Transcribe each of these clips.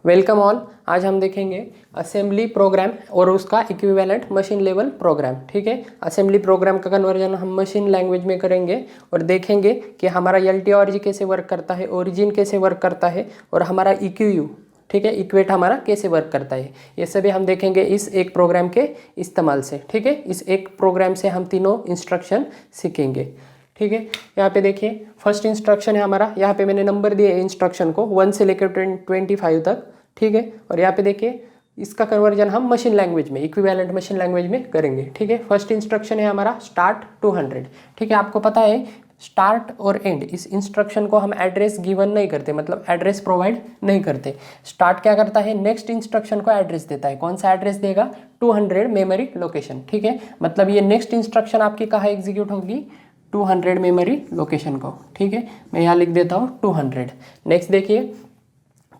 Welcome all. आज हम देखेंगे असेंबली प्रोग्राम और उसका इक्विवेलेंट मशीन लेवल प्रोग्राम। ठीक है, असेंबली प्रोग्राम का कन्वर्जन हम मशीन लैंग्वेज में करेंगे और देखेंगे कि हमारा LTORG कैसे वर्क करता है, ओरिजिन कैसे वर्क करता है और हमारा EQU, ठीक है, इक्वेट हमारा कैसे वर्क करता है। ये सभी हम देखेंगे इस एक प्रोग्राम के इस्तेमाल से। ठीक है, इस एक प्रोग्राम से हम तीनों इंस्ट्रक्शन सीखेंगे। ठीक है, यहाँ पे देखिए फर्स्ट इंस्ट्रक्शन है हमारा, यहाँ पे मैंने नंबर दिए इंस्ट्रक्शन को 1 से लेकर 25 तक। ठीक है, और यहाँ पे देखिए इसका कन्वर्जन हम मशीन लैंग्वेज में, इक्विवेलेंट मशीन लैंग्वेज में करेंगे। ठीक है, फर्स्ट इंस्ट्रक्शन है हमारा स्टार्ट 200। ठीक है, आपको पता है स्टार्ट और एंड इस इंस्ट्रक्शन को हम एड्रेस गिवन नहीं करते, मतलब एड्रेस प्रोवाइड नहीं करते। स्टार्ट क्या करता है, नेक्स्ट इंस्ट्रक्शन को एड्रेस देता है। कौन सा एड्रेस देगा, 200 मेमोरी लोकेशन। ठीक है, मतलब ये नेक्स्ट इंस्ट्रक्शन आपकी कहाँ एग्जीक्यूट होगी, 200 मेमोरी लोकेशन को। ठीक है, मैं यहाँ लिख देता हूँ 200। नेक्स्ट देखिए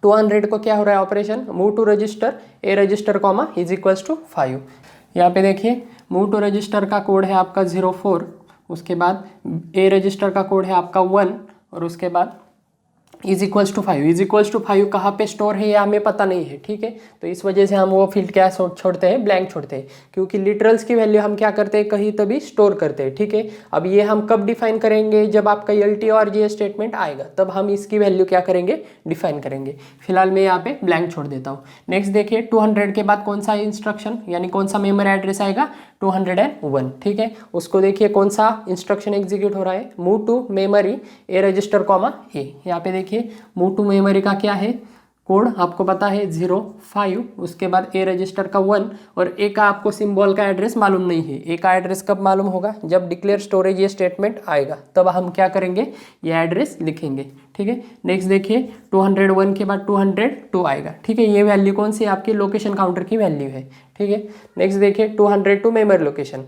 200 को क्या हो रहा है operation, move to register A register comma is equals to 5। यहाँ पे देखिए मूव टू रजिस्टर का कोड है आपका 04, उसके बाद ए रजिस्टर का कोड है आपका 1 और उसके बाद is equals to 5। Is equals to 5 कहाँ पे स्टोर है ये हमें पता नहीं है। ठीक है, तो इस वजह से हम वो फील्ड क्या छोड़ते हैं, ब्लैंक छोड़ते हैं, क्योंकि लिटरल्स की वैल्यू हम क्या करते हैं, कहीं तभी स्टोर करते हैं। ठीक है, अब ये हम कब डिफाइन करेंगे, जब आपका LTORG स्टेटमेंट आएगा तब हम इसकी वैल्यू क्या करेंगे, डिफाइन करेंगे। फिलहाल मैं यहाँ पे ब्लैंक छोड़ देता हूँ। नेक्स्ट देखिए 200 के बाद कौन सा इंस्ट्रक्शन यानी कौन सा मेमोरी एड्रेस आएगा, 201। ठीक है, उसको देखिए कौन सा इंस्ट्रक्शन एग्जीक्यूट हो रहा है, move to memory A register comma A. यहाँ पे देखिए मूव टू मेमोरी का क्या है कोड, आपको पता है 05, उसके बाद ए रजिस्टर का 1 और ए का आपको सिंबल का एड्रेस मालूम नहीं है। ए का एड्रेस कब मालूम होगा, जब डिक्लेयर स्टोरेज ये स्टेटमेंट आएगा तब हम क्या करेंगे, ये एड्रेस लिखेंगे। ठीक है, नेक्स्ट देखिए 201 के बाद 202 आएगा। ठीक है, ये वैल्यू कौन सी, आपकी लोकेशन काउंटर की वैल्यू है। ठीक है, नेक्स्ट देखिए 202 मेमोरी लोकेशन।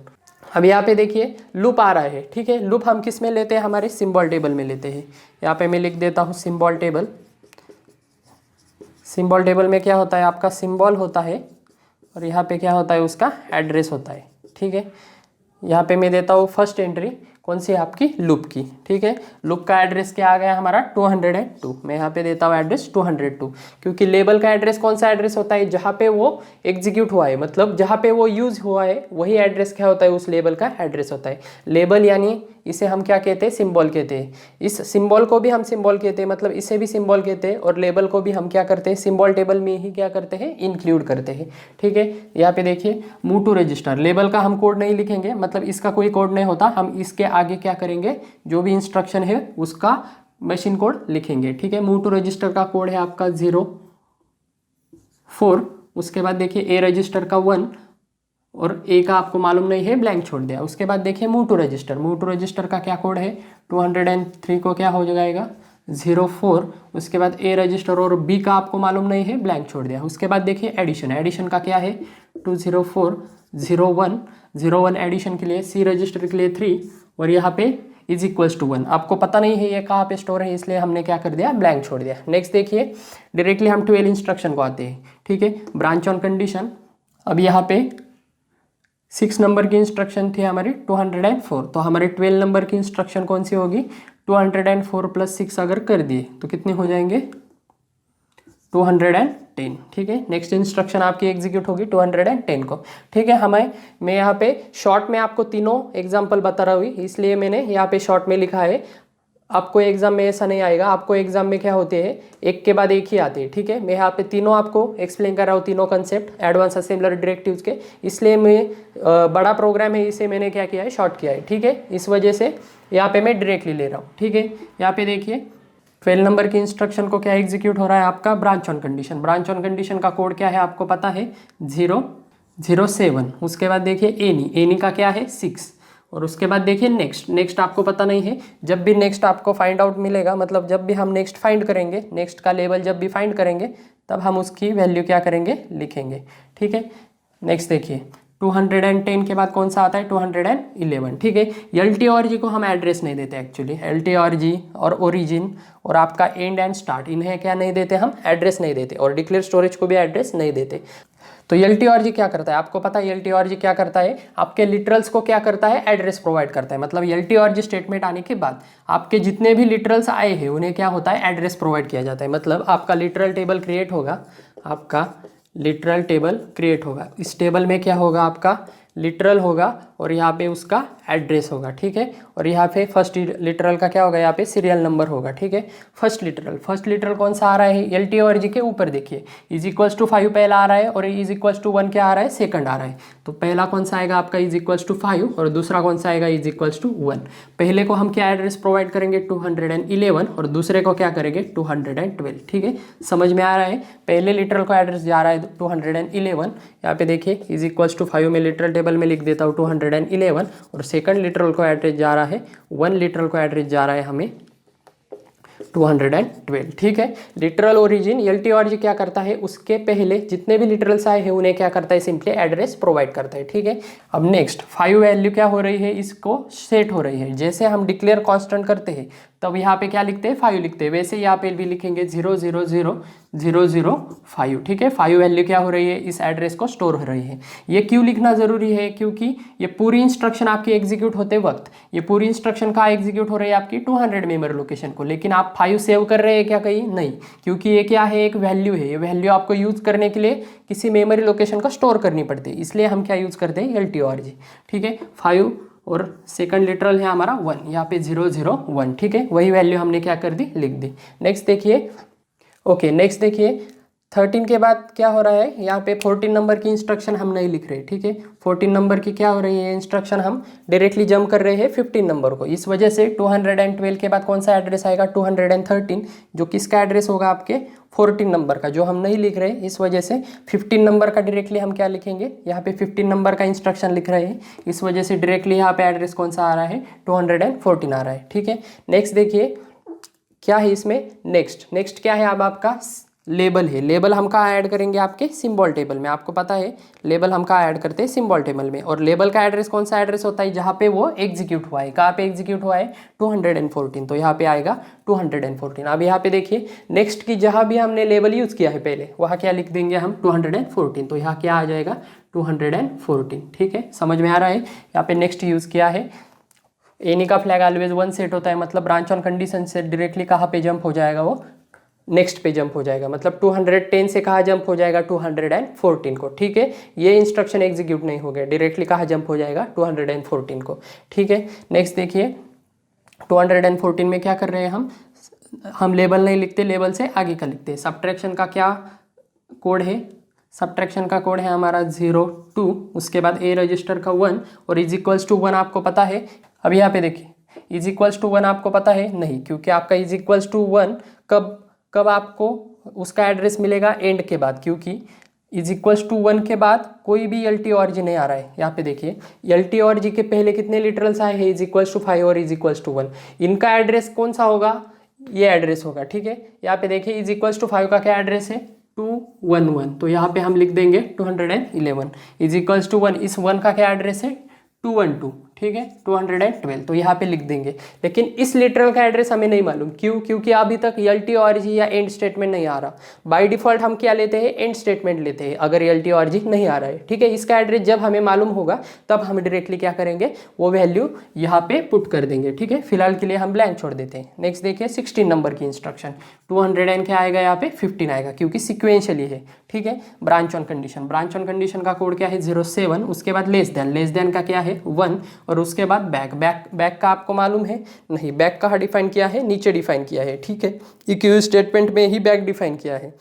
अब यहाँ पे देखिए लूप आ रहा है। ठीक है, लूप हम किस में लेते हैं, हमारे सिंबल टेबल में लेते हैं। यहाँ पे मैं लिख देता हूँ सिंबल टेबल। सिंबल टेबल में क्या होता है, आपका सिंबल होता है और यहाँ पे क्या होता है, उसका एड्रेस होता है। ठीक है, यहाँ पे मैं देता हूँ फर्स्ट एंट्री कौन सी, आपकी लूप की। ठीक है, लूप का एड्रेस क्या आ गया हमारा 202। मैं यहाँ पे देता हूँ एड्रेस 202, क्योंकि लेबल का एड्रेस कौन सा एड्रेस होता है, जहाँ पे वो एग्जीक्यूट हुआ है, मतलब जहाँ पे वो यूज हुआ है वही एड्रेस क्या होता है, उस लेबल का एड्रेस होता है। लेबल यानी इसे हम क्या कहते हैं, सिंबल कहते हैं। इस सिंबल को भी हम सिंबल कहते हैं, मतलब इसे भी सिंबल कहते हैं, और लेबल को भी हम क्या करते हैं, सिंबल टेबल में ही क्या करते हैं, इंक्लूड करते हैं। ठीक है, यहाँ पे देखिए मूव टू रजिस्टर, लेबल का हम कोड नहीं लिखेंगे, मतलब इसका कोई कोड नहीं होता, हम इसके आगे क्या करेंगे, जो भी इंस्ट्रक्शन है उसका मशीन कोड लिखेंगे। ठीक है, मूव टू रजिस्टर का कोड है आपका 04, उसके बाद देखिए ए रजिस्टर का 1 और ए का आपको मालूम नहीं है, ब्लैंक छोड़ दिया। उसके बाद देखिए move to register, move to register का क्या कोड है, 203 को क्या हो जाएगा 04, उसके बाद ए रजिस्टर और बी का आपको मालूम नहीं है, ब्लैंक छोड़ दिया। उसके बाद देखिए एडिशन, एडिशन का क्या है 204 01 एडिशन के लिए, सी रजिस्टर के लिए 3 और यहाँ पे इज इक्वल्स टू 1। आपको पता नहीं है ये कहाँ पे स्टोर है, इसलिए हमने क्या कर दिया, ब्लैंक छोड़ दिया। नेक्स्ट देखिए डायरेक्टली हम 12 इंस्ट्रक्शन को आते हैं। ठीक है, ब्रांच ऑन कंडीशन। अब यहाँ पे 6 नंबर की इंस्ट्रक्शन थी हमारी 204, तो हमारे 12 नंबर की इंस्ट्रक्शन कौन सी होगी, 204 प्लस 6 अगर कर दिए तो कितने हो जाएंगे, 210। ठीक है, नेक्स्ट इंस्ट्रक्शन आपकी एग्जीक्यूट होगी 210 को। ठीक है, मैं यहाँ पे शॉर्ट में आपको तीनों एग्जाम्पल बता रहा हूँ, इसलिए मैंने यहाँ पे शॉर्ट में लिखा है। आपको एग्जाम में ऐसा नहीं आएगा, आपको एग्जाम में क्या होते हैं, एक के बाद एक ही आते हैं। ठीक है, मैं यहाँ पे तीनों आपको एक्सप्लेन कर रहा हूँ, तीनों कंसेप्ट एडवांस असेंबलर डायरेक्टिव्स के, इसलिए मैं बड़ा प्रोग्राम है इसे मैंने क्या किया है, शॉर्ट किया है। ठीक है, इस वजह से यहाँ पे मैं डायरेक्टली ले रहा हूँ। ठीक है, यहाँ पे देखिए 12 नंबर की इंस्ट्रक्शन को क्या एग्जीक्यूट हो रहा है, आपका branch on condition. Branch on condition का कोड क्या है, आपको पता है 007। उसके बाद देखिए एनी का क्या है 6 और उसके बाद देखिए नेक्स्ट आपको पता नहीं है। जब भी नेक्स्ट आपको फाइंड आउट मिलेगा, मतलब जब भी हम नेक्स्ट फाइंड करेंगे, नेक्स्ट का लेवल जब भी फाइंड करेंगे तब हम उसकी वैल्यू क्या करेंगे, लिखेंगे। ठीक है, नेक्स्ट देखिए 210 के बाद कौन सा आता है, 211। ठीक है, LTORG को हम एड्रेस नहीं देते एक्चुअली, LTORG और ओरिजिन और आपका एंड स्टार्ट, इन्हें क्या नहीं देते, हम एड्रेस नहीं देते, और डिक्लेयर स्टोरेज को भी एड्रेस नहीं देते। तो LTORG क्या करता है, आपको पता है LTORG क्या करता है, आपके लिटरल्स को क्या करता है, एड्रेस प्रोवाइड करता है। मतलब LTORG स्टेटमेंट आने के बाद आपके जितने भी लिटरल्स आए हैं उन्हें क्या होता है, एड्रेस प्रोवाइड किया जाता है। मतलब आपका लिटरल टेबल क्रिएट होगा, आपका लिटरल टेबल क्रिएट होगा, इस टेबल में क्या होगा, आपका लिटरल होगा और यहाँ पे उसका एड्रेस होगा, ठीक है। और यहाँ पे फर्स्ट लिटरल का क्या होगा, यहाँ पे सीरियल नंबर होगा, ठीक है। फर्स्ट लिटरल कौन सा आ रहा है, LTORG के ऊपर देखिए, इज इक्वल्स टू 5 पहला आ रहा है और इज इक्वल्स टू 1 क्या आ रहा है, सेकंड आ रहा है। तो पहला कौन सा आएगा आपका, इज इक्वल्स टू 5 और दूसरा कौन सा आएगा, इज इक्वल्स टू 1। पहले को हम क्या एड्रेस प्रोवाइड करेंगे 211 और दूसरे को क्या करेंगे 212, ठीक है। समझ में आ रहा है, पहले लिटरल को एड्रेस जा रहा है 211, यहाँ पे देखिए इज इक्वल्स टू 5 में लिटरल टेबल में लिख देता हूँ 211 और सेकंड लिटरल को एड्रेस जा रहा है 1 लिटरल को एड्रेस जा रहा है हमें 212, ठीक है। लिटरल ओरिजिन LTORG क्या करता है, उसके पहले जितने भी लिटरल्स आए हैं उन्हें क्या करता है, सिंपली एड्रेस प्रोवाइड करता है, ठीक है। अब नेक्स्ट 5 वैल्यू क्या हो रही है, इसको सेट हो रही है। जैसे हम डिक्लेयर कांस्टेंट करते हैं तब यहाँ पे क्या लिखते हैं, 5 लिखते हैं, वैसे यहाँ पे भी लिखेंगे 0000005, ठीक है। 5 वैल्यू क्या हो रही है, इस एड्रेस को स्टोर हो रही है। ये क्यों लिखना जरूरी है, क्योंकि ये पूरी इंस्ट्रक्शन आपकी एग्जीक्यूट होते वक्त, ये पूरी इंस्ट्रक्शन का एग्जीक्यूट हो रही है आपकी 200 मेमोरी लोकेशन को, लेकिन आप 5 सेव कर रहे हैं क्या कहीं, नहीं, क्योंकि ये क्या है, एक वैल्यू है। ये वैल्यू आपको यूज करने के लिए किसी मेमोरी लोकेशन को स्टोर करनी पड़ती है, इसलिए हम क्या यूज करते हैं, LTORG, ठीक है। 5 और सेकंड लिटरल है हमारा 1, यहाँ पे 001, ठीक है। वही वैल्यू हमने क्या कर दी, लिख दी। नेक्स्ट देखिए, ओके नेक्स्ट देखिए 13 के बाद क्या हो रहा है, यहाँ पे 14 नंबर की इंस्ट्रक्शन हम नहीं लिख रहे, ठीक है। 14 नंबर की क्या हो रही है इंस्ट्रक्शन, हम डायरेक्टली जंप कर रहे हैं 15 नंबर को। इस वजह से 212 के बाद कौन सा एड्रेस आएगा, 213, जो किसका एड्रेस होगा, आपके 14 नंबर का, जो हम नहीं लिख रहे। इस वजह से 15 नंबर का डायरेक्टली हम क्या लिखेंगे, यहाँ पे 15 नंबर का इंस्ट्रक्शन लिख रहे हैं, इस वजह से डायरेक्टली यहाँ पे एड्रेस कौन सा आ रहा है, 214 आ रहा है, ठीक है। नेक्स्ट देखिए क्या है इसमें, नेक्स्ट क्या है, अब आपका लेबल है। लेबल हम कहाँ ऐड करेंगे, आपके सिंबल टेबल में। आपको पता है लेबल हम कहाँ ऐड करते हैं, सिंबल टेबल में। और लेबल का एड्रेस कौन सा एड्रेस होता है, जहाँ पे वो एग्जीक्यूट हुआ है। कहाँ पे एग्जीक्यूट हुआ है, 214, तो यहाँ पे आएगा 214। अब यहाँ पे देखिए नेक्स्ट की जहाँ भी हमने लेबल यूज़ किया है पहले, वहाँ क्या लिख देंगे हम 214, तो यहाँ क्या आ जाएगा 214, ठीक है। समझ में आ रहा है। यहाँ पे नेक्स्ट यूज़ किया है, एनी का फ्लैग ऑलवेज 1 सेट होता है, मतलब ब्रांच ऑन कंडीशन से डायरेक्टली कहाँ पे जंप हो जाएगा, वो नेक्स्ट पे जंप हो जाएगा। मतलब 210 से कहाँ जंप हो जाएगा, 214 को, ठीक है। ये इंस्ट्रक्शन एग्जीक्यूट नहीं हो गया, डायरेक्टली कहाँ जंप हो जाएगा, 214 को, ठीक है। नेक्स्ट देखिए 214 में क्या कर रहे हैं हम लेबल नहीं लिखते, लेबल से आगे का लिखते हैं। सब्ट्रैक्शन का क्या कोड है, सब्ट्रैक्शन का कोड है हमारा 02, उसके बाद ए रजिस्टर का 1 और इज इक्वल्स टू 1 आपको पता है। अब यहाँ पे देखिए इज इक्वल्स टू 1 आपको पता है नहीं, क्योंकि आपका इज इक्वल्स टू 1 कब आपको उसका एड्रेस मिलेगा, एंड के बाद, क्योंकि इज इक्वल्स टू 1 के बाद कोई भी LTORG नहीं आ रहा है। यहाँ पे देखिए LTORG के पहले कितने लिटरल्स आए हैं, इज इक्वल्स टू 5 और इज इक्वल्स टू 1, इनका एड्रेस कौन सा होगा, ये एड्रेस होगा, ठीक है। यहाँ पे देखिए इज इक्वल्स टू 5 का क्या एड्रेस है, 211, तो यहाँ पे हम लिख देंगे 211। इज इक्वल्स टू 1, इस 1 का क्या एड्रेस है, 212, ठीक है, 212, तो यहाँ पे लिख देंगे। लेकिन इस लिटरल का एड्रेस हमें नहीं मालूम, क्यों, क्योंकि अभी तक LTORG या एंड स्टेटमेंट नहीं आ रहा। बाय डिफॉल्ट हम क्या लेते हैं, एंड स्टेटमेंट लेते हैं अगर LTORG नहीं आ रहा है, ठीक है। इसका एड्रेस जब हमें मालूम होगा तब हम डायरेक्टली क्या करेंगे, वो वैल्यू यहाँ पे पुट कर देंगे, ठीक है। फिलहाल के लिए हम ब्लैंक छोड़ देते हैं। नेक्स्ट देखिए 16 नंबर की इंस्ट्रक्शन, 200 क्या आएगा, यहाँ पे 15 आएगा, क्योंकि सिक्वेंशियली है, ठीक है। ब्रांच ऑन कंडीशन का कोड क्या है 07, उसके बाद लेस देन का क्या है 1 और उसके बाद बैक का आपको मालूम है नहीं, बैक कहाँ डिफाइन किया है, नीचे डिफाइन किया है, ठीक है। इक्यू स्टेटमेंट में ही बैक डिफाइन किया है।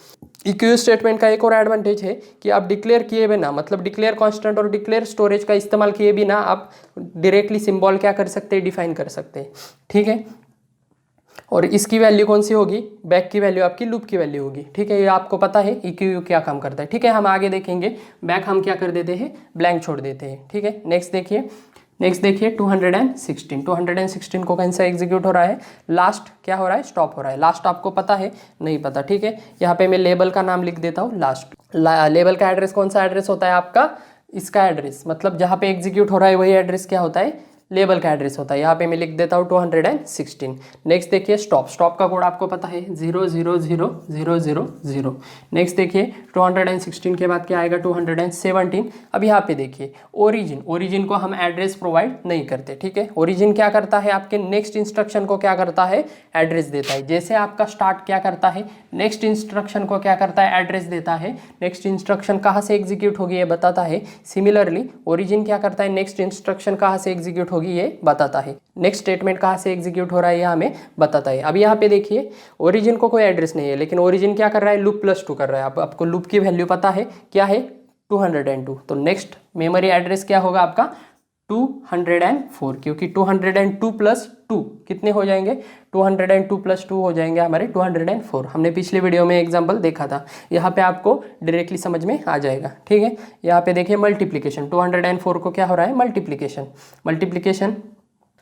इक्यू स्टेटमेंट का एक और एडवांटेज है कि आप डिक्लेयर किए बिना, मतलब डिक्लेयर कांस्टेंट और डिक्लेयर स्टोरेज का इस्तेमाल किए बिना आप डायरेक्टली सिंबल क्या कर सकते हैं, डिफाइन कर सकते हैं, ठीक है। और इसकी वैल्यू कौन सी होगी, बैक की वैल्यू आपकी लूप की वैल्यू होगी, ठीक है। ये आपको पता है इक्यू क्या काम करता है, ठीक है। हम आगे देखेंगे, बैक हम क्या कर देते हैं, ब्लैंक छोड़ देते हैं, ठीक है। नेक्स्ट देखिए 216 को कैसे एग्जीक्यूट हो रहा है, लास्ट क्या हो रहा है, स्टॉप हो रहा है। लास्ट आपको पता है नहीं पता, ठीक है। यहाँ पे मैं लेबल का नाम लिख देता हूँ लास्ट। लेबल का एड्रेस कौन सा एड्रेस होता है आपका, इसका एड्रेस, मतलब जहाँ पे एग्जीक्यूट हो रहा है वही एड्रेस क्या होता है, लेबल का एड्रेस होता है। यहाँ पे मैं लिख देता हूँ 216। नेक्स्ट देखिए स्टॉप, स्टॉप का कोड आपको पता है 000000। नेक्स्ट देखिए 216 के बाद क्या आएगा 217। अब यहाँ पे देखिए ओरिजिन, ओरिजिन को हम एड्रेस प्रोवाइड नहीं करते, ठीक है। ओरिजिन क्या करता है, आपके नेक्स्ट इंस्ट्रक्शन को क्या करता है, एड्रेस देता है। जैसे आपका स्टार्ट क्या करता है, नेक्स्ट इंस्ट्रक्शन को क्या करता है, एड्रेस देता है। नेक्स्ट इंस्ट्रक्शन कहाँ से एग्जीक्यूट होगी ये बताता है। सिमिलरली ओरिजिन क्या करता है, नेक्स्ट इंस्ट्रक्शन कहाँ से एग्जीक्यूट होगी ये बताता है। नेक्स्ट स्टेटमेंट कहाँ से एग्जीक्यूट हो रहा है ये हमें बताता है। अब यहाँ पे देखिए ओरिजिन को कोई एड्रेस नहीं है, लेकिन ओरिजिन क्या कर रहा है, लूप +2 कर रहा है। आपको लूप की वैल्यू पता है क्या है, 202। तो नेक्स्ट मेमोरी एड्रेस क्या होगा आपका 204, क्योंकि 202 + 2 कितने हो जाएंगे, 202 + 2 हो जाएंगे हमारे 204। हमने पिछले वीडियो में एग्जांपल देखा था, यहाँ पे आपको डायरेक्टली समझ में आ जाएगा, ठीक है। यहाँ पे देखिए मल्टीप्लिकेशन, 204 को क्या हो रहा है, मल्टीप्लिकेशन, मल्टीप्लिकेशन।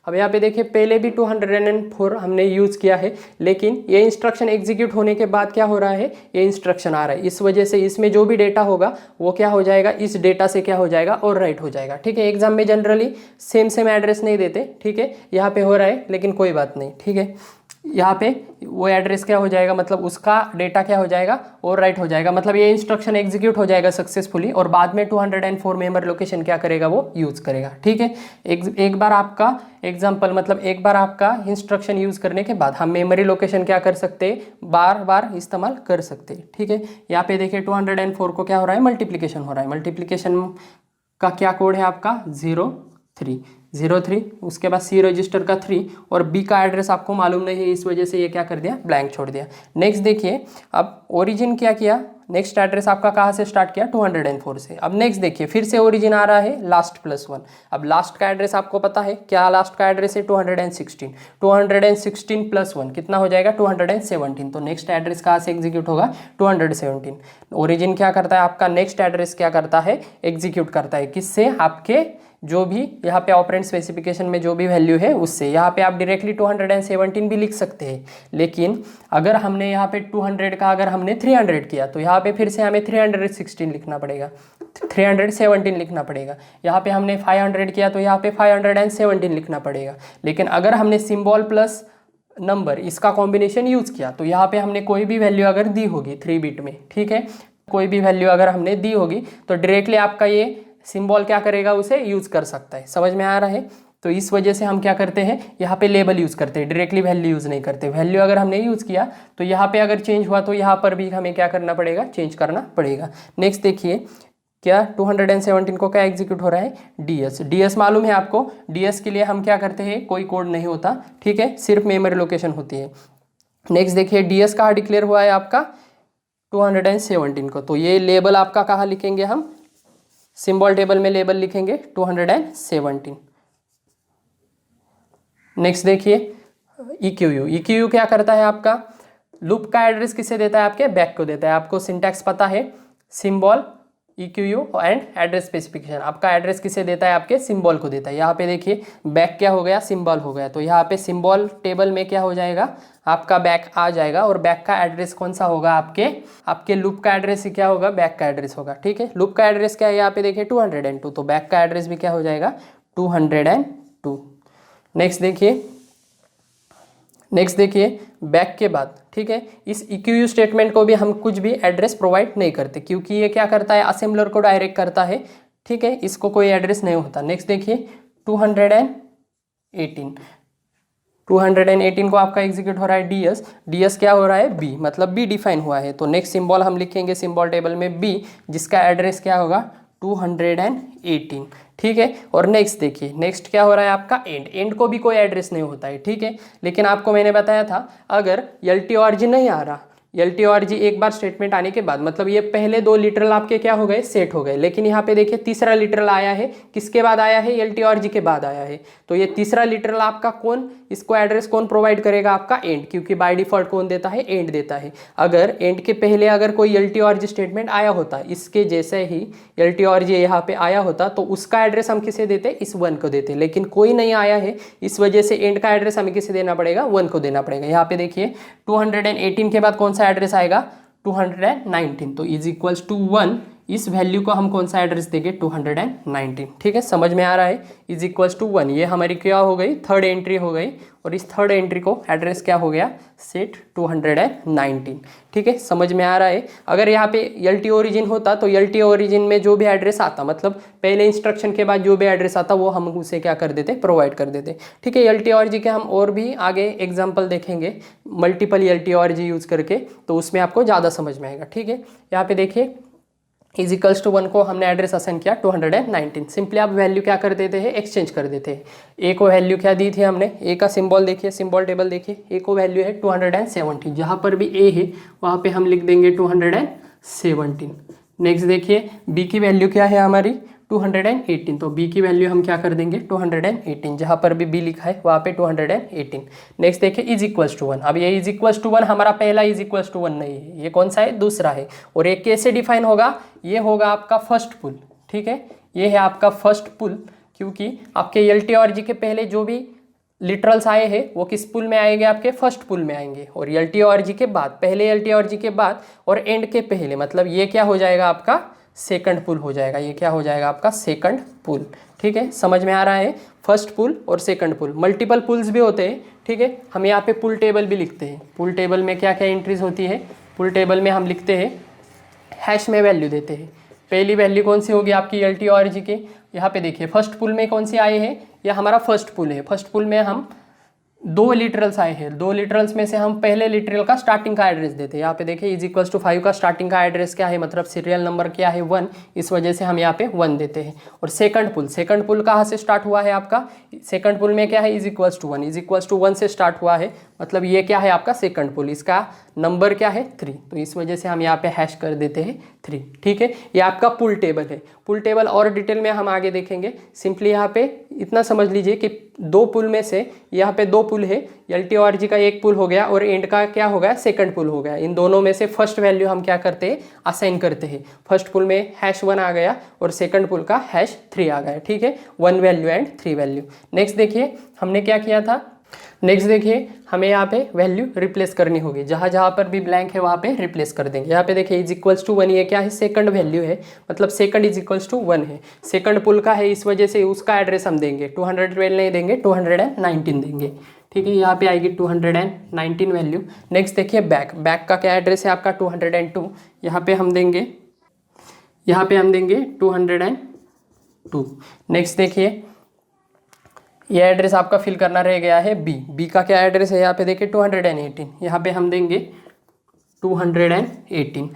अब यहाँ पे देखिए पहले भी 204 हमने यूज़ किया है, लेकिन ये इंस्ट्रक्शन एग्जीक्यूट होने के बाद क्या हो रहा है, ये इंस्ट्रक्शन आ रहा है। इस वजह से इसमें जो भी डेटा होगा वो क्या हो जाएगा, इस डेटा से क्या हो जाएगा, और राइट हो जाएगा, ठीक है। एग्जाम में जनरली सेम एड्रेस नहीं देते, ठीक है। यहाँ पे हो रहा है लेकिन कोई बात नहीं, ठीक है। यहाँ पे वो एड्रेस क्या हो जाएगा, मतलब उसका डेटा क्या हो जाएगा, और राइट हो जाएगा, मतलब ये इंस्ट्रक्शन एग्जीक्यूट हो जाएगा सक्सेसफुली, और बाद में 204 मेमोरी लोकेशन क्या करेगा, वो यूज़ करेगा, ठीक है। एक बार आपका एग्जाम्पल, मतलब एक बार आपका इंस्ट्रक्शन यूज़ करने के बाद हम मेमोरी लोकेशन क्या कर सकते हैं, बार बार इस्तेमाल कर सकते हैं, ठीक है। यहाँ पे देखिए 204 को क्या हो रहा है, मल्टीप्लिकेशन हो रहा है। मल्टीप्लिकेशन का क्या कोड है आपका 03, उसके बाद सी रजिस्टर का 3, और बी का एड्रेस आपको मालूम नहीं है, इस वजह से ये क्या कर दिया, ब्लैंक छोड़ दिया। नेक्स्ट देखिए अब ओरिजिन क्या किया, नेक्स्ट एड्रेस आपका कहाँ से स्टार्ट किया, 204 से। अब नेक्स्ट देखिए फिर से ओरिजिन आ रहा है लास्ट +1। अब लास्ट का एड्रेस आपको पता है क्या, लास्ट का एड्रेस है 216। 216 + 1 कितना हो जाएगा, 217। तो नेक्स्ट एड्रेस कहाँ से एग्जीक्यूट होगा, 217। ओरिजिन क्या करता है, आपका नेक्स्ट एड्रेस क्या करता है, एग्जीक्यूट करता है, किससे, आपके जो भी यहाँ पे ऑपरेंड स्पेसिफिकेशन में जो भी वैल्यू है उससे। यहाँ पे आप डायरेक्टली 217 भी लिख सकते हैं, लेकिन अगर हमने यहाँ पे 200 का अगर हमने 300 किया तो यहाँ पे फिर से हमें 316 लिखना पड़ेगा, 317 लिखना पड़ेगा। यहाँ पे हमने 500 किया तो यहाँ पे 517 लिखना पड़ेगा। लेकिन अगर हमने सिंबल प्लस नंबर इसका कॉम्बिनेशन यूज़ किया तो यहाँ पे हमने कोई भी वैल्यू अगर दी होगी 3 बिट में, ठीक है, कोई भी वैल्यू अगर हमने दी होगी तो डायरेक्टली आपका ये सिंबल क्या करेगा, उसे यूज़ कर सकता है। समझ में आ रहा है। तो इस वजह से हम क्या करते हैं, यहाँ पे लेबल यूज़ करते हैं, डायरेक्टली वैल्यू यूज़ नहीं करते। वैल्यू अगर हमने यूज़ किया तो यहाँ पे अगर चेंज हुआ तो यहाँ पर भी हमें क्या करना पड़ेगा, चेंज करना पड़ेगा। नेक्स्ट देखिए क्या 217 को क्या एग्जीक्यूट हो रहा है, ds मालूम है आपको। ds के लिए हम क्या करते हैं, कोई कोड नहीं होता, ठीक है, सिर्फ मेमोरी लोकेशन होती है। नेक्स्ट देखिए ds कहाँ डिक्लेयर हुआ है आपका, 217 को। तो ये लेबल आपका कहाँ लिखेंगे हम, सिंबल टेबल में लेबल लिखेंगे 217। नेक्स्ट देखिए EQU क्या करता है, आपका लूप का एड्रेस किसे देता है, आपके बैक को देता है। आपको सिंटैक्स पता है, symbol EQU and address specification. आपका एड्रेस किसे देता है, आपके सिंबल को देता है। यहाँ पे देखिए बैक क्या हो गया, सिंबल हो गया। तो यहाँ पे सिंबल टेबल में क्या हो जाएगा, आपका बैक आ जाएगा, और बैक का एड्रेस कौन सा होगा, आपके लूप का एड्रेस ही क्या होगा, बैक का एड्रेस होगा, ठीक है। लूप का एड्रेस क्या है, यहाँ पे देखिए 202, तो बैक का एड्रेस भी क्या हो जाएगा, 202। नेक्स्ट देखिए बैक के बाद, ठीक है, इस EQU स्टेटमेंट को भी हम कुछ भी एड्रेस प्रोवाइड नहीं करते, क्योंकि ये क्या करता है, असेंबलर को डायरेक्ट करता है, ठीक है, इसको कोई एड्रेस नहीं होता। नेक्स्ट देखिए 218 को आपका एग्जीक्यूट हो रहा है ds क्या हो रहा है, b, मतलब b डिफाइन हुआ है। तो नेक्स्ट सिंबल हम लिखेंगे सिंबल टेबल में b, जिसका एड्रेस क्या होगा, 218, ठीक है। और नेक्स्ट देखिए नेक्स्ट क्या हो रहा है आपका, एंड को भी कोई एड्रेस नहीं होता है, ठीक है। लेकिन आपको मैंने बताया था अगर LTORG नहीं आ रहा, LTORG एक बार स्टेटमेंट आने के बाद, मतलब ये पहले 2 लिटरल आपके क्या हो गए, सेट हो गए, लेकिन यहाँ पे देखिए तीसरा लिटरल आया है, किसके बाद आया है, LTORG के बाद आया है। तो ये तीसरा लिटरल आपका कौन, इसको एड्रेस कौन प्रोवाइड करेगा, आपका एंड, क्योंकि बाय डिफॉल्ट कौन देता है, एंड देता है। अगर एंड के पहले अगर कोई LTORG स्टेटमेंट आया होता, इसके जैसे ही LTORG यहाँ पे आया होता, तो उसका एड्रेस हम किसे देते, इस 1 को देते, लेकिन कोई नहीं आया है, इस वजह से एंड का एड्रेस हमें किसे देना पड़ेगा, 1 को देना पड़ेगा। यहाँ पे देखिए 218 के बाद कौन सा एड्रेस आएगा, 219, तो इज इक्वल्स टू 1 इस वैल्यू को हम कौन सा एड्रेस देंगे 219, ठीक है, समझ में आ रहा है। इज इक्वल्स टू 1, ये हमारी क्या हो गई, थर्ड एंट्री हो गई, और इस थर्ड एंट्री को एड्रेस क्या हो गया, सेट 219, ठीक है, समझ में आ रहा है। अगर यहाँ पे LT ओरिजिन होता तो LT ओरिजिन में जो भी एड्रेस आता, मतलब पहले इंस्ट्रक्शन के बाद जो भी एड्रेस आता वो हम उसे क्या कर देते, प्रोवाइड कर देते, ठीक है। LT ORG के हम और भी आगे एग्जाम्पल देखेंगे मल्टीपल LT ORG यूज़ करके, तो उसमें आपको ज़्यादा समझ में आएगा, ठीक है। यहाँ पे देखिए इज इक्वल्स टू 1 को हमने एड्रेस असाइन किया 219, सिंपली आप वैल्यू क्या कर देते हैं, एक्सचेंज कर देते हैं। ए को वैल्यू क्या दी थी हमने, ए का सिंबल देखिए, सिंबल टेबल देखिए, ए को वैल्यू है 270, जहाँ पर भी ए है वहाँ पे हम लिख देंगे 217। नेक्स्ट देखिए बी की वैल्यू क्या है हमारी 218, तो बी की वैल्यू हम क्या कर देंगे 218, जहाँ पर भी बी लिखा है वहाँ पे 218। नेक्स्ट देखिए इज इक्वल्स टू 1, अब ये इज इक्वल्स टू 1 हमारा पहला इज इक्वल्स टू 1 नहीं है, ये कौन सा है, दूसरा है। और ये कैसे डिफाइन होगा, ये होगा आपका फर्स्ट पुल, ठीक है, ये है आपका फर्स्ट पुल, क्योंकि आपके LT ORG के पहले जो भी लिटरल्स आए हैं वो किस पुल में आएंगे, आपके फर्स्ट पुल में आएंगे। और LT ORG के बाद, पहले LT ORG के बाद और एंड के पहले, मतलब ये क्या हो जाएगा आपका सेकंड पुल हो जाएगा, ये क्या हो जाएगा आपका सेकंड पुल, ठीक है, समझ में आ रहा है। फर्स्ट पुल और सेकंड पुल, मल्टीपल पुल्स भी होते हैं, ठीक है। हम यहाँ पे पुल टेबल भी लिखते हैं, पुल टेबल में क्या क्या एंट्रीज होती है, पुल टेबल में हम लिखते हैं हैश में वैल्यू देते हैं। पहली वैल्यू कौन सी होगी आपकी LT ORG के, यहाँ पे देखिए फर्स्ट पुल में कौन सी आए हैं, यह हमारा फर्स्ट पुल है। फर्स्ट पुल में हम 2 लिटरल्स आए हैं, 2 लिटरल्स में से हम पहले लिटरल का स्टार्टिंग का एड्रेस देते हैं। यहाँ पे देखिए इज इक्वल्स टू 5 का स्टार्टिंग का एड्रेस क्या है, मतलब सीरियल नंबर क्या है 1, इस वजह से हम यहाँ पे 1 देते हैं। और सेकंड पुल कहाँ से स्टार्ट हुआ है आपका, सेकंड पुल में क्या है is equals to 1, is equals to 1 से स्टार्ट हुआ है, मतलब ये क्या है आपका सेकंड पुल, इसका नंबर क्या है 3, तो इस वजह से हम यहाँ पे हैश कर देते हैं 3, ठीक है। ये आपका पुल टेबल है। पुल टेबल और डिटेल में हम आगे देखेंगे, सिंपली यहाँ पे इतना समझ लीजिए कि 2 पुल में से यहाँ पे 2 पुल है, LT ORG का एक पुल हो गया और एंड का क्या हो गया सेकंड पुल हो गया। इन दोनों में से फर्स्ट वैल्यू हम क्या करते हैं, असाइन करते हैं। फर्स्ट पुल में #1 आ गया और सेकंड पुल का #3 आ गया, ठीक है, 1 वैल्यू एंड 3 वैल्यू। नेक्स्ट देखिए हमने क्या किया था, नेक्स्ट देखिए हमें यहाँ पे वैल्यू रिप्लेस करनी होगी, जहाँ जहाँ पर भी ब्लैंक है वहाँ पे रिप्लेस कर देंगे। यहाँ पे देखिए इज इक्वल्स टू 1, ये क्या है सेकंड वैल्यू है, मतलब सेकंड इज इक्वल्स टू 1 है, सेकंड पुल का है, इस वजह से उसका एड्रेस हम देंगे 212 नहीं देंगे 219 देंगे, ठीक है। यहाँ पे आएगी 219 वैल्यू। नेक्स्ट देखिए बैक का क्या एड्रेस है आपका 202, यहाँ पे हम देंगे 202। नेक्स्ट देखिए ये एड्रेस आपका फिल करना रह गया है बी का क्या एड्रेस है, यहाँ पे देखिए 218, यहाँ पे हम देंगे 218।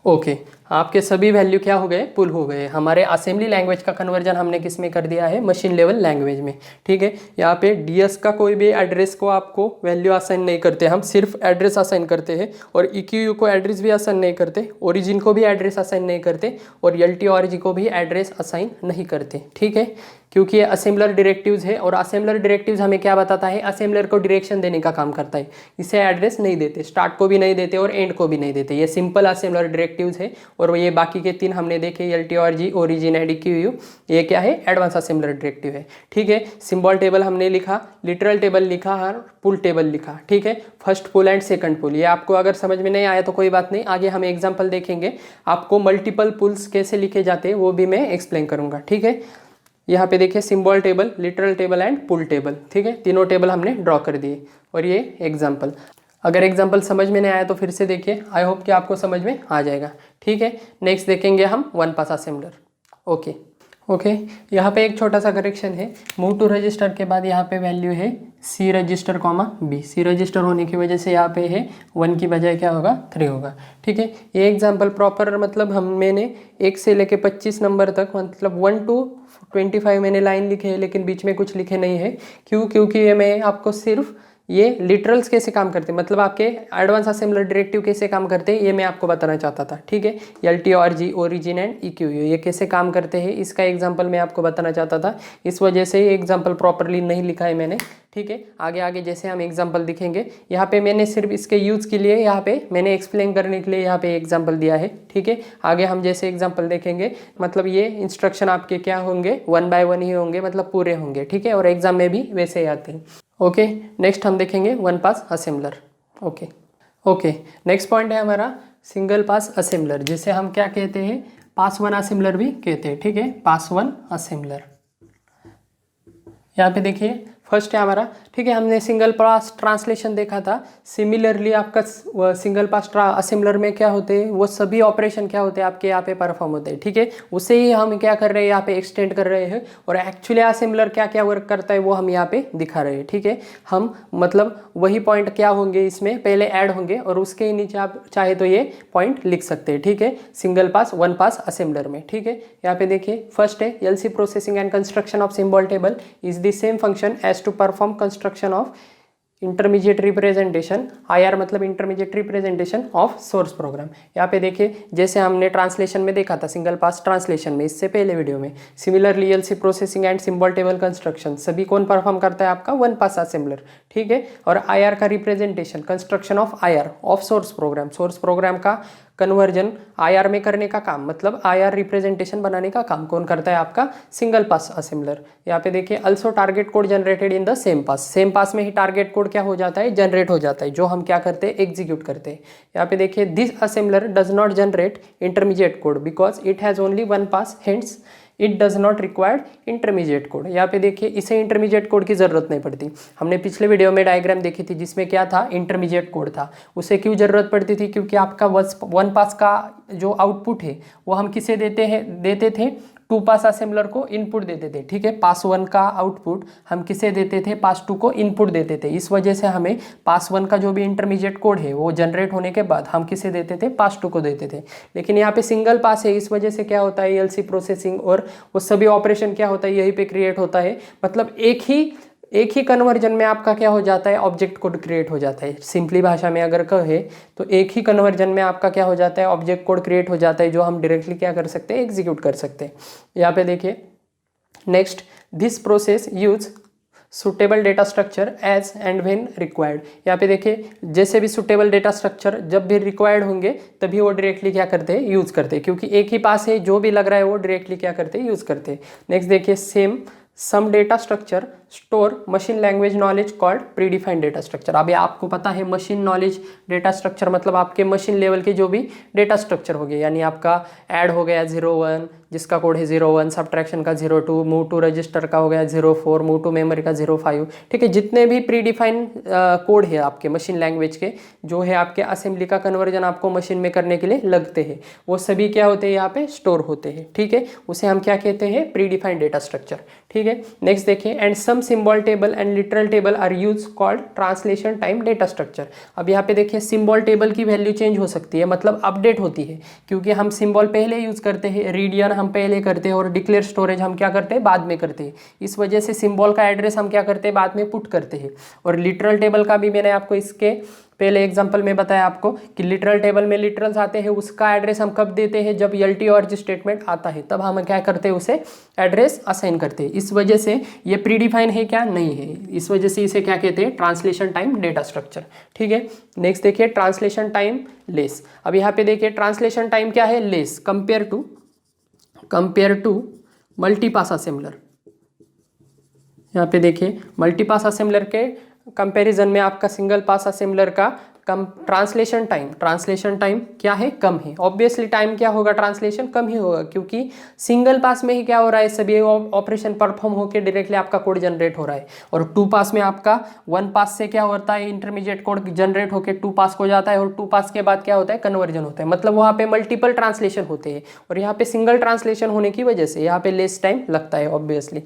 ओके, आपके सभी वैल्यू क्या हो गए, पुल हो गए। हमारे असेंबली लैंग्वेज का कन्वर्जन हमने किस में कर दिया है, मशीन लेवल लैंग्वेज में, ठीक है। यहाँ पे DS का कोई भी एड्रेस को आपको वैल्यू असाइन नहीं करते, हम सिर्फ एड्रेस असाइन करते हैं। और EQU को एड्रेस भी असाइन नहीं करते, ओरिजिन को भी एड्रेस असाइन नहीं करते, और LT ORG को भी एड्रेस असाइन नहीं करते, ठीक है, क्योंकि ये असेंबलर डायरेक्टिव्स है। और असेंबलर डायरेक्टिव्स हमें क्या बताता है, असेंबलर को डायरेक्शन देने का काम करता है। इसे एड्रेस नहीं देते, स्टार्ट को भी नहीं देते और एंड को भी नहीं देते, ये सिंपल असेंबलर डायरेक्टिव्स है। और ये बाकी के 3 हमने देखे LT ORG, origin and EQU, ये क्या है एडवांस असेंबलर डायरेक्टिव है, ठीक है। सिंबल टेबल हमने लिखा, लिटरल टेबल लिखा और पुल टेबल लिखा, ठीक है। First pool and second pool, ये आपको अगर समझ में नहीं आया तो कोई बात नहीं, आगे हम एग्जाम्पल देखेंगे। आपको मल्टीपल पुल्स कैसे लिखे जाते हैं वो भी मैं एक्सप्लेन करूँगा, ठीक है। यहाँ पे देखिए symbol table, literal table and pool table, ठीक है, तीनों टेबल हमने ड्रॉ कर दिए। और ये एग्जाम्पल, अगर एग्जाम्पल समझ में नहीं आया तो फिर से देखिए, आई होप कि आपको समझ में आ जाएगा, ठीक है। नेक्स्ट देखेंगे हम 1 पास असेंबलर। ओके, यहाँ पे एक छोटा सा करेक्शन है, मूव टू रजिस्टर के बाद यहाँ पे वैल्यू है C register B, C register होने की वजह से यहाँ पे है 1 की बजाय क्या होगा 3 होगा, ठीक है। ये एग्जाम्पल प्रॉपर, मतलब मैंने 1 से लेके 25 नंबर तक, मतलब 1 to 25 मैंने लाइन लिखे है, लेकिन बीच में कुछ लिखे नहीं है। क्योंकि ये मैं आपको सिर्फ ये लिटरल्स कैसे काम करते हैं, मतलब आपके एडवांस असेंबलर डायरेक्टिव कैसे काम करते हैं, ये मैं आपको बताना चाहता था, ठीक है। LT ORG, origin and EQU ये कैसे काम करते हैं, इसका एग्जांपल मैं आपको बताना चाहता था, इस वजह से ये एग्जांपल प्रॉपरली नहीं लिखा है मैंने, ठीक है। आगे जैसे हम एग्जांपल दिखेंगे, यहाँ पे मैंने सिर्फ इसके यूज़ के लिए, यहाँ पे मैंने एक्सप्लेन करने के लिए यहाँ पे एग्जाम्पल दिया है, ठीक है। आगे हम जैसे एग्जाम्पल देखेंगे, मतलब ये इंस्ट्रक्शन आपके क्या होंगे 1 by 1 ही होंगे, मतलब पूरे होंगे, ठीक है। और एग्जाम में भी वैसे ही आते हैं। नेक्स्ट हम देखेंगे 1 पास असेंबलर। ओके, नेक्स्ट पॉइंट है हमारा सिंगल पास असेंबलर, जिसे हम क्या कहते हैं, पास वन असेंबलर भी कहते हैं, ठीक है, पास वन असेंबलर। यहाँ पे देखिए फर्स्ट है हमारा, ठीक है, हमने सिंगल पास ट्रांसलेशन देखा था। सिमिलरली आपका सिंगल पास असेंबलर में क्या होते हैं, वो सभी ऑपरेशन क्या होते हैं आपके यहाँ पे परफॉर्म होते हैं, ठीक है, उसे ही हम क्या कर रहे हैं यहाँ पे एक्सटेंड कर रहे हैं, और एक्चुअली असेंबलर क्या क्या वर्क करता है वो हम यहाँ पे दिखा रहे हैं, ठीक है। हम मतलब वही पॉइंट क्या होंगे इसमें पहले ऐड होंगे, और उसके नीचे आप चाहे तो ये पॉइंट लिख सकते हैं, ठीक है, single pass one pass assembler में, ठीक है। यहाँ पे देखिए फर्स्ट है LC processing and construction of symbol table is the same function as to perform construction of intermediate representation, IR मतलब intermediate representation of source program. यहाँ पे देखिए जैसे हमने ट्रांसलेशन में देखा था, सिंगल पास ट्रांसलेशन में, इससे पहले वीडियो में, similarly LC processing and symbol table construction सभी कौन परफॉर्म करता है, आपका वन पास असेंबलर, ठीक है। और IR का representation, construction of IR of source programme, source program का कन्वर्जन IR में करने का काम, मतलब IR रिप्रेजेंटेशन बनाने का काम कौन करता है, आपका सिंगल पास असेंबलर। यहाँ पे देखिए also target code generated in the same pass, same pass में ही टारगेट कोड क्या हो जाता है, जनरेट हो जाता है, जो हम क्या करते हैं, एग्जीक्यूट करते हैं। यहाँ पे देखिए this assembler does not generate intermediate code because it has only one pass, hence it does not required intermediate code. यहाँ पे देखिए इसे इंटरमीडिएट कोड की जरूरत नहीं पड़ती। हमने पिछले वीडियो में डायग्राम देखी थी जिसमें क्या था, इंटरमीडिएट कोड था। उसे क्यों जरूरत पड़ती थी, क्योंकि आपका वन पास का जो आउटपुट है वो हम किसे देते थे, टू पास असेंबलर को इनपुट देते थे, ठीक है। पास वन का आउटपुट हम किसे देते थे, पास टू को इनपुट देते थे। इस वजह से हमें पास वन का जो भी इंटरमीडिएट कोड है वो जनरेट होने के बाद हम किसे देते थे, पास टू को देते थे। लेकिन यहाँ पे सिंगल पास है, इस वजह से क्या होता है, एलसी प्रोसेसिंग और वो सभी ऑपरेशन क्या होता है, यहीं पे क्रिएट होता है। मतलब एक ही कन्वर्जन में आपका क्या हो जाता है, ऑब्जेक्ट कोड क्रिएट हो जाता है। सिंपली भाषा में अगर कहे तो एक ही कन्वर्जन में आपका क्या हो जाता है, ऑब्जेक्ट कोड क्रिएट हो जाता है, जो हम डायरेक्टली क्या कर सकते हैं, एग्जीक्यूट कर सकते हैं। यहाँ पे देखिए next, this process use suitable data structure as and when required. यहाँ पे देखिए जैसे भी सुटेबल डेटा स्ट्रक्चर जब भी रिक्वायर्ड होंगे तभी वो डायरेक्टली क्या करते हैं, यूज करते हैं, क्योंकि एक ही पास है, जो भी लग रहा है वो डायरेक्टली क्या करते हैं, यूज करते हैं। नेक्स्ट देखिए same some data structure store machine language knowledge called predefined data structure. अभी आपको पता है मशीन नॉलेज डेटा स्ट्रक्चर मतलब आपके मशीन लेवल के जो भी डेटा स्ट्रक्चर हो गए, यानी आपका ऐड हो गया 01 जिसका कोड है 01, सब्ट्रैक्शन का 02, मूव टू रजिस्टर का हो गया 04, मूव टू मेमोरी का 05, ठीक है। जितने भी प्रीडिफाइंड कोड है आपके मशीन लैंग्वेज के, जो है आपके असेंबली का कन्वर्जन आपको मशीन में करने के लिए लगते हैं, वो सभी क्या होते हैं, यहाँ पे स्टोर होते हैं, ठीक है। उसे हम क्या कहते हैं, प्रीडिफाइंड डेटा स्ट्रक्चर, ठीक है। नेक्स्ट देखिए and some symbol table and literal table are use called translation time data structure. अब यहाँ पे देखिए सिंबल टेबल की वैल्यू चेंज हो सकती है, मतलब अपडेट होती है, क्योंकि हम सिंबल पहले यूज करते हैं, रीडियन हम पहले करते हैं, और डिक्लेयर स्टोरेज हम क्या करते हैं, बाद में करते हैं। इस वजह से सिंबल का एड्रेस हम क्या करते हैं, बाद में पुट करते हैं। और लिटरल टेबल का भी मैंने आपको इसके पहले एग्जांपल में बताया आपको कि लिटरल टेबल में लिटरल्स आते हैं, उसका एड्रेस हम कब देते हैं, जब एलटी और जी स्टेटमेंट आता है, तब हम क्या करते हैं, उसे एड्रेस असाइन करते हैं। इस वजह से ये प्रीडिफाइन है क्या, नहीं है, इस वजह से इसे क्या कहते हैं, ट्रांसलेशन टाइम डेटा स्ट्रक्चर, ठीक है। नेक्स्ट देखिए ट्रांसलेशन टाइम लेस। अब यहाँ पे देखिए ट्रांसलेशन टाइम क्या है, less compare to multipass assembler. यहाँ पे देखिए मल्टीपास असेंबलर के कंपैरिजन में आपका सिंगल पास असेंबलर का ट्रांसलेशन टाइम क्या है, कम है। ऑब्वियसली टाइम क्या होगा, ट्रांसलेशन कम ही होगा, क्योंकि सिंगल पास में ही क्या हो रहा है, सभी ऑपरेशन परफॉर्म होकर डायरेक्टली आपका कोड जनरेट हो रहा है। और टू पास में आपका वन पास से क्या होता है, इंटरमीडिएट कोड जनरेट होकर टू पास को जाता है, और टू पास के बाद क्या होता है, कन्वर्जन होता है। मतलब वहाँ पे मल्टीपल ट्रांसलेशन होते हैं, और यहाँ पे सिंगल ट्रांसलेशन होने की वजह से यहाँ पे लेस टाइम लगता है ऑब्वियसली।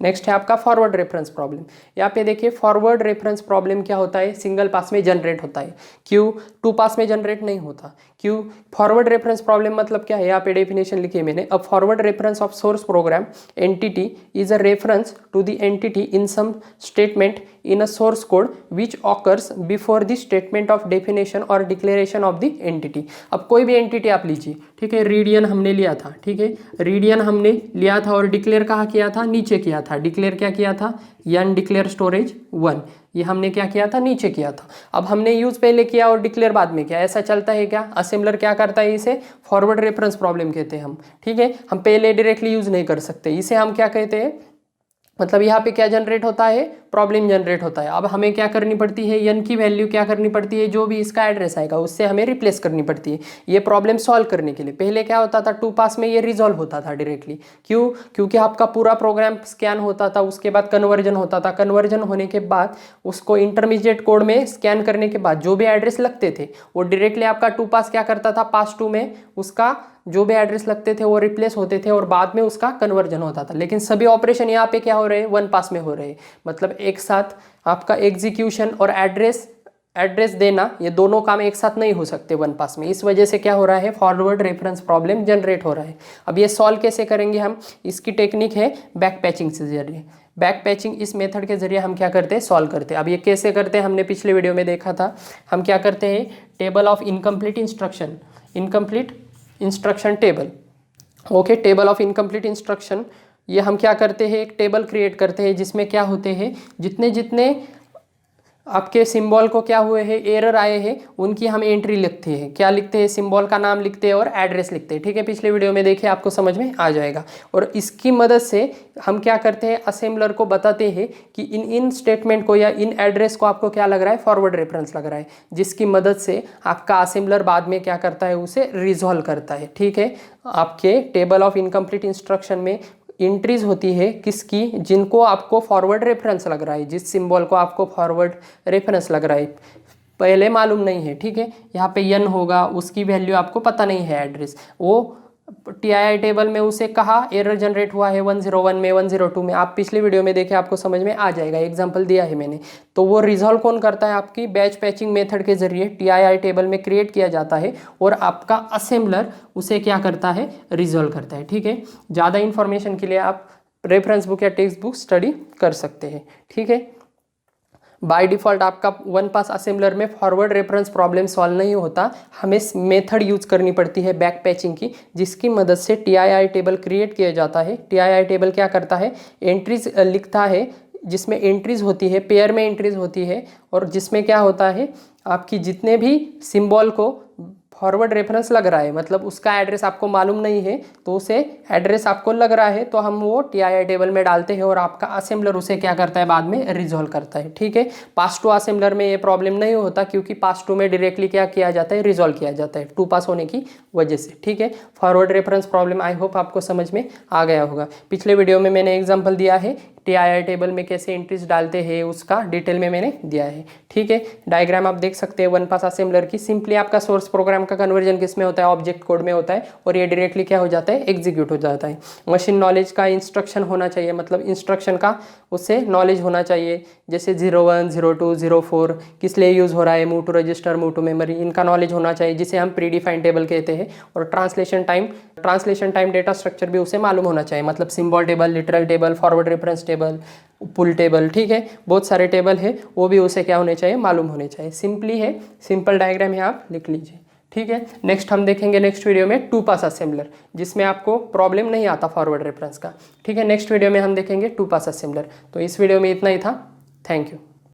नेक्स्ट है आपका फॉरवर्ड रेफरेंस प्रॉब्लम। यहाँ पे देखिए फॉरवर्ड रेफरेंस प्रॉब्लम क्या होता है, सिंगल पास में जनरेट होता है, क्यों टू पास में जनरेट नहीं होता, क्यों। फॉरवर्ड रेफरेंस प्रॉब्लम मतलब क्या है, यहाँ पे डेफिनेशन लिखी है मैंने, a forward reference of source program entity is a reference to the entity in some statement in a source code which occurs before the statement of definition और declaration of the entity. अब कोई भी entity आप लीजिए, ठीक है, रीडियन हमने लिया था, ठीक है, रीडियन हमने लिया था और डिक्लेयर कहाँ किया था, नीचे किया था। डिक्लेयर क्या किया था, यन डिक्लेयर स्टोरेज 1, ये हमने क्या किया था, नीचे किया था। अब हमने यूज पहले किया और डिक्लेयर बाद में किया, ऐसा चलता है क्या। असेंबलर क्या करता है, इसे फॉरवर्ड रेफरेंस प्रॉब्लम कहते हैं हम, ठीक है। हम पहले डायरेक्टली यूज नहीं कर सकते, इसे हम क्या कहते हैं, मतलब यहाँ पे क्या जनरेट होता है, प्रॉब्लम जनरेट होता है। अब हमें क्या करनी पड़ती है, n की वैल्यू क्या करनी पड़ती है, जो भी इसका एड्रेस आएगा उससे हमें रिप्लेस करनी पड़ती है ये प्रॉब्लम सॉल्व करने के लिए। पहले क्या होता था, 2 पास में ये रिजॉल्व होता था डायरेक्टली। क्यों? क्योंकि आपका पूरा प्रोग्राम स्कैन होता था, उसके बाद कन्वर्जन होता था, कन्वर्जन होने के बाद उसको इंटरमीडिएट कोड में स्कैन करने के बाद जो भी एड्रेस लगते थे वो डायरेक्टली आपका 2 पास क्या करता था, पास 2 में उसका जो भी एड्रेस लगते थे वो रिप्लेस होते थे और बाद में उसका कन्वर्जन होता था। लेकिन सभी ऑपरेशन यहाँ पे क्या हो रहे हैं, 1 पास में हो रहे हैं। मतलब एक साथ आपका एग्जीक्यूशन और एड्रेस देना, ये दोनों काम एक साथ नहीं हो सकते 1 पास में। इस वजह से क्या हो रहा है, फॉरवर्ड रेफरेंस प्रॉब्लम जनरेट हो रहा है। अब ये सॉल्व कैसे करेंगे हम, इसकी टेक्निक है बैक पैचिंग से जरिए। बैक पैचिंग इस मेथड के जरिए हम क्या करते हैं, सॉल्व करते हैं। अब ये कैसे करते हैं, हमने पिछले वीडियो में देखा था। हम क्या करते हैं, table of incomplete instruction table, okay, table of incomplete instruction, ये हम क्या करते हैं, एक टेबल क्रिएट करते हैं जिसमें क्या होते हैं, जितने जितने आपके सिंबल को क्या हुए हैं, एरर आए हैं, उनकी हम एंट्री लिखते हैं। क्या लिखते हैं, सिंबल का नाम लिखते हैं और एड्रेस लिखते हैं। ठीक है, पिछले वीडियो में देखिए, आपको समझ में आ जाएगा। और इसकी मदद से हम क्या करते हैं, असेंबलर को बताते हैं कि इन स्टेटमेंट को या इन एड्रेस को आपको क्या लग रहा है, फॉरवर्ड रेफरेंस लग रहा है, जिसकी मदद से आपका असेंबलर बाद में क्या करता है, उसे रिजॉल्व करता है। ठीक है, आपके टेबल ऑफ इनकम्प्लीट इंस्ट्रक्शन में एंट्रीज होती है किसकी, जिनको आपको फॉरवर्ड रेफरेंस लग रहा है, जिस सिंबल को आपको फॉरवर्ड रेफरेंस लग रहा है पहले मालूम नहीं है। ठीक है, यहाँ पे n होगा, उसकी वैल्यू आपको पता नहीं है एड्रेस, वो TII टेबल में उसे कहा, एरर जनरेट हुआ है 101 में, 102 में, आप पिछले वीडियो में देखे, आपको समझ में आ जाएगा, एग्जांपल दिया है मैंने। तो वो रिजॉल्व कौन करता है, आपकी बैच पैचिंग मेथड के जरिए TII टेबल में क्रिएट किया जाता है और आपका असेंबलर उसे क्या करता है, रिजॉल्व करता है। ठीक है, ज़्यादा इंफॉर्मेशन के लिए आप रेफरेंस बुक या टेक्स्ट बुक स्टडी कर सकते हैं। ठीक है, बाय डिफ़ॉल्ट आपका 1 पास असेंबलर में फॉरवर्ड रेफरेंस प्रॉब्लम सॉल्व नहीं होता, हमें मेथड यूज करनी पड़ती है बैक पैचिंग की, जिसकी मदद से TII टेबल क्रिएट किया जाता है। TII टेबल क्या करता है, एंट्रीज लिखता है, जिसमें एंट्रीज होती है, पेयर में एंट्रीज होती है, और जिसमें क्या होता है, आपकी जितने भी सिंबल को फॉरवर्ड रेफरेंस लग रहा है, मतलब उसका एड्रेस आपको मालूम नहीं है, तो उसे एड्रेस आपको लग रहा है तो हम वो TII टेबल में डालते हैं और आपका असेंबलर उसे क्या करता है, बाद में रिजॉल्व करता है। ठीक है, पास 2 असेंबलर में ये प्रॉब्लम नहीं होता, क्योंकि पास 2 में डायरेक्टली क्या किया जाता है, रिजॉल्व किया जाता है 2 पास होने की वजह से। ठीक है, forward reference problem I hope आपको समझ में आ गया होगा। पिछले वीडियो में मैंने एग्जाम्पल दिया है TII टेबल में कैसे एंट्रीज डालते हैं, उसका डिटेल में मैंने दिया है। ठीक है, डायग्राम आप देख सकते हैं 1 पास असेंबलर की। सिंपली आपका सोर्स प्रोग्राम का कन्वर्जन किस में होता है, ऑब्जेक्ट कोड में होता है, और ये डायरेक्टली क्या हो जाता है, एग्जीक्यूट हो जाता है। मशीन नॉलेज का इंस्ट्रक्शन होना चाहिए, मतलब इंस्ट्रक्शन का उससे नॉलेज होना चाहिए, जैसे 01, 02, 04 किस लिए यूज़ हो रहा है, move to register, move to memory, इनका नॉलेज होना चाहिए, जिसे हम प्रीडिफाइंड टेबल कहते हैं। और ट्रांसलेशन टाइम डेटा स्ट्रक्चर भी उसे मालूम होना चाहिए, मतलब symbol table, literal table, forward reference table, pool table. ठीक है, बहुत सारे टेबल है, वो भी उसे क्या होने चाहिए, मालूम होने चाहिए। सिंपली है, सिंपल डायग्राम है, आप लिख लीजिए। ठीक है, नेक्स्ट हम देखेंगे नेक्स्ट वीडियो में 2 पास असेंबलर, जिसमें आपको प्रॉब्लम नहीं आता फॉरवर्ड रेफरेंस का। ठीक है, नेक्स्ट वीडियो में हम देखेंगे 2 पास असेंबलर। तो इस वीडियो में इतना ही था, थैंक यू।